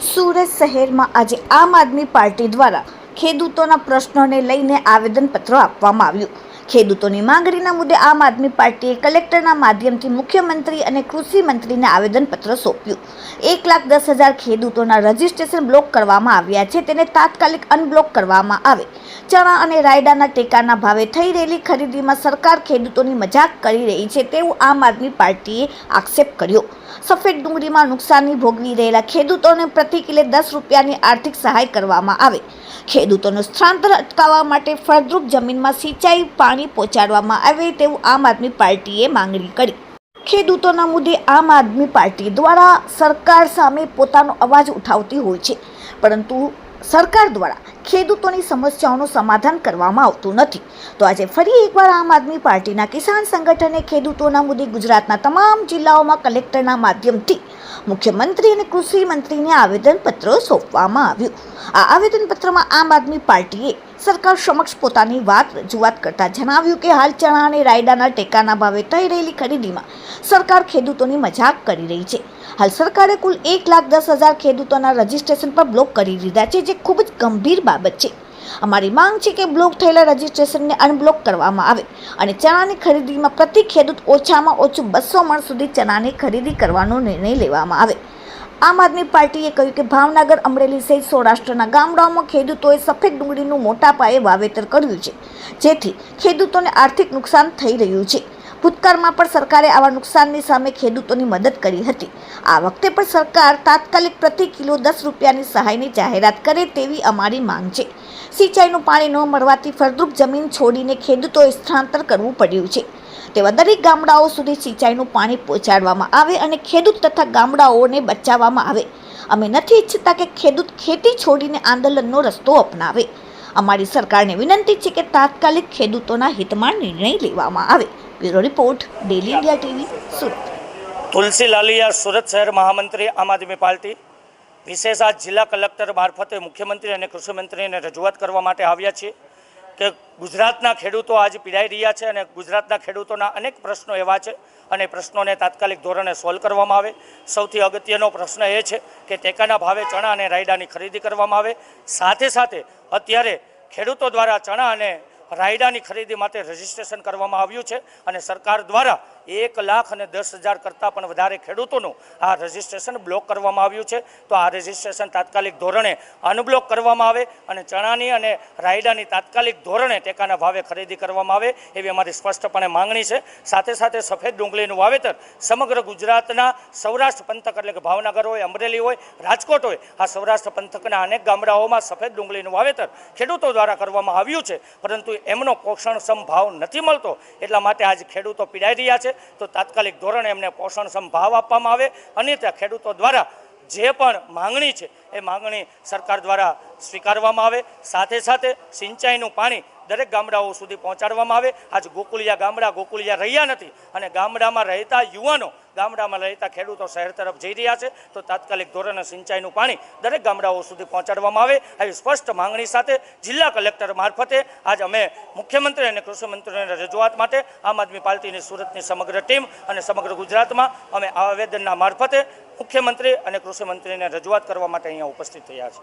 સુરત શહેરમાં આજે આમ આદમી પાર્ટી દ્વારા ખેડૂતોના પ્રશ્નોને લઈને આવેદનપત્ર આપવામાં આવ્યું। ખેડૂતોની માંગણીના મુદ્દે આમ આદમી પાર્ટીએ કલેક્ટરના માધ્યમથી મુખ્યમંત્રી અને કૃષિ મંત્રીને આવેદનપત્ર સોંપ્યું। 1,10,000 ખેડૂતોના રજીસ્ટ્રેશન બ્લોક કરવામાં આવ્યા છે, તેને તાત્કાલિક અનબ્લોક કરવામાં આવે। ચણા અને રાયડાના ટેકાના ભાવે થઈ રહેલી ખરીદીમાં સરકાર ખેડૂતોની મજાક કરી રહી છે તેવું આમ આદમી પાર્ટીએ આક્ષેપ કર્યો। સફેદ ડુંગળીમાં નુકસાની ભોગવી રહેલા ખેડૂતોને પ્રતિ કિલો 10 રૂપિયાની આર્થિક સહાય કરવામાં આવે। ખેડૂતોનું સ્થળાંતર અટકાવવા માટે ફળદ્રુપ જમીનમાં સિંચાઈ પાણી પહોંચાડવામાં આવે તેવું આમ આદમી પાર્ટીએ માંગણી કરી। ખેડૂતોના મુદ્દે આમ આદમી પાર્ટી દ્વારા સરકાર સામે પોતાનો અવાજ ઉઠાવતી હોય છે, પરંતુ સરકાર દ્વારા ખેડૂતોની સમસ્યાઓનું સમાધાન કરવામાં આવતું નથી। તો આજે ફરી એકવાર આમ આદમી પાર્ટીના કિસાન સંગઠને ખેડૂતોના મુદ્દે ગુજરાતના તમામ જિલ્લાઓમાં કલેક્ટરના માધ્યમથી મુખ્યમંત્રી અને કૃષિ મંત્રીને આવેદનપત્ર સોંપવામાં આવ્યું। આ આવેદનપત્રમાં આમ આદમી પાર્ટીએ સરકાર સમક્ષ પોતાની વાત રજૂઆત કરતા જણાવ્યું કે હાલ ચણા અને રાયડાના ટેકાના ભાવે થઈ રહેલી ખરીદીમાં સરકાર ખેડૂતોની મજાક કરી રહી છે। હાલ સરકારે કુલ 1,10,000 ખેડૂતોના રજીસ્ટ્રેશન પર બ્લોક કરી દીધા છે, જે ખૂબ જ ગંભીર બાબત છે। અમારી માંગ છે કે બ્લોક થયેલા રજીસ્ટ્રેશનને અનબ્લોક કરવામાં આવે અને ચણાની ખરીદીમાં પ્રતિ ખેડૂત ઓછામાં ઓછું 200 મણ સુધી ચણાની ખરીદી કરવાનો નિર્ણય લેવામાં આવે। આમ આદમી પાર્ટીએ કહ્યું કે ભાવનગર, અમરેલી સહિત સૌરાષ્ટ્રના ગામડાઓમાં ખેડૂતોએ સફેદ ડુંગળીનું મોટા પાયે વાવેતર કર્યું છે, જેથી ખેડૂતોને આર્થિક નુકસાન થઈ રહ્યું છે। ભૂતકાળમાં પણ સરકારે આવા નુકસાનની સામે ખેડૂતોની મદદ કરી હતી। આ વખતે પણ સરકાર તાત્કાલિક પ્રતિ કિલો 10 રૂપિયાની સહાયની જાહેરાત કરે તેવી અમારી માંગ છે। સિંચાઈનું પાણી ન મળવાથી ફળદ્રુપ જમીન છોડીને ખેડૂતોએ સ્થળાંતર કરવું પડ્યું છે। તેવા દરેક ગામડાઓ સુધી સિંચાઈનું પાણી પહોંચાડવામાં આવે અને ખેડૂત તથા ગામડાઓને બચાવવામાં આવે। અમે નથી ઈચ્છતા કે ખેડૂત ખેતી છોડીને આંદોલનનો રસ્તો અપનાવે। અમારી સરકારને વિનંતી છે કે તાત્કાલિક ખેડૂતોના હિતમાં નિર્ણય લેવામાં આવે। Bureau report, daily India TV, Surat. Tulsi Laliya, Surat શહેર મહામંત્રી, આમ આદમી પાર્ટી। વિશેષ આજ જિલ્લા કલેક્ટર મારફતે મુખ્યમંત્રી અને કૃષિ મંત્રીને રજૂઆત કરવા માટે આવ્યા છીએ કે ગુજરાતના ખેડૂતો આજે પીડાઈ રહ્યા છે અને ગુજરાતના ખેડૂતોના અનેક પ્રશ્નો એવા છે અને પ્રશ્નોને તાત્કાલિક ધોરણે સોલ્વ કરવામાં આવે। સૌથી અગત્યનો પ્રશ્ન એ છે કે ટેકાના ભાવે ચણા અને રાયડાની ખરીદી કરવામાં આવે। સાથે સાથે અત્યારે ખેડૂતો દ્વારા ચણા અને રાયડાની ખરીદી માટે રજીસ્ટ્રેશન કરવામાં આવ્યું છે અને સરકાર દ્વારા 1,10,000 કરતાં પણ વધારે ખેડૂતોનું આ રજીસ્ટ્રેશન બ્લોક કરવામાં આવ્યું છે। તો આ રજીસ્ટ્રેશન તાત્કાલિક ધોરણે અનબ્લોક કરવામાં આવે અને ચણાની અને રાયડાની તાત્કાલિક ધોરણે ટેકાના ભાવે ખરીદી કરવામાં આવે એવી અમારી સ્પષ્ટપણે માંગણી છે। સાથે સાથે સફેદ ડુંગળીનું વાવેતર સમગ્ર ગુજરાતના સૌરાષ્ટ્ર પંથક એટલે કે ભાવનગર હોય, અમરેલી હોય, રાજકોટ હોય, આ સૌરાષ્ટ્ર પંથકના અનેક ગામડાઓમાં સફેદ ડુંગળીનું વાવેતર ખેડૂતો દ્વારા કરવામાં આવ્યું છે, પરંતુ એમનો પોષણક્ષમ ભાવ નથી મળતો। એટલા માટે આજે ખેડૂતો પીડાઈ રહ્યા છે। તો તાત્કાલિક ધોરણે એમને પોષણક્ષમ ભાવ આપવામાં આવે અને ત્યાં ખેડૂતો દ્વારા જે પણ માંગણી છે એ માંગણી સરકાર દ્વારા સ્વીકારવામાં આવે। સાથે સાથે સિંચાઈનું પાણી દરેક ગામડાઓ સુધી પહોંચાડવામાં આવે। આજે ગોકુળિયા રહ્યા નથી અને ગામડામાં રહેતા યુવાનો, ગામડામાં રહેતા ખેડૂતો શહેર તરફ જઈ રહ્યા છે। તો તાત્કાલિક ધોરણે સિંચાઈનું પાણી દરેક ગામડાઓ સુધી પહોંચાડવામાં આવે આવી સ્પષ્ટ માંગણી સાથે જિલ્લા કલેક્ટર મારફતે આજ અમે મુખ્યમંત્રી અને કૃષિ મંત્રીની રજૂઆત માટે આમ આદમી પાર્ટીની સુરતની સમગ્ર ટીમ અને સમગ્ર ગુજરાતમાં અમે આવેદનના મારફતે મુખ્યમંત્રી અને કૃષિ મંત્રીને રજૂઆત કરવા માટે અહીંયા ઉપસ્થિત થયા છે।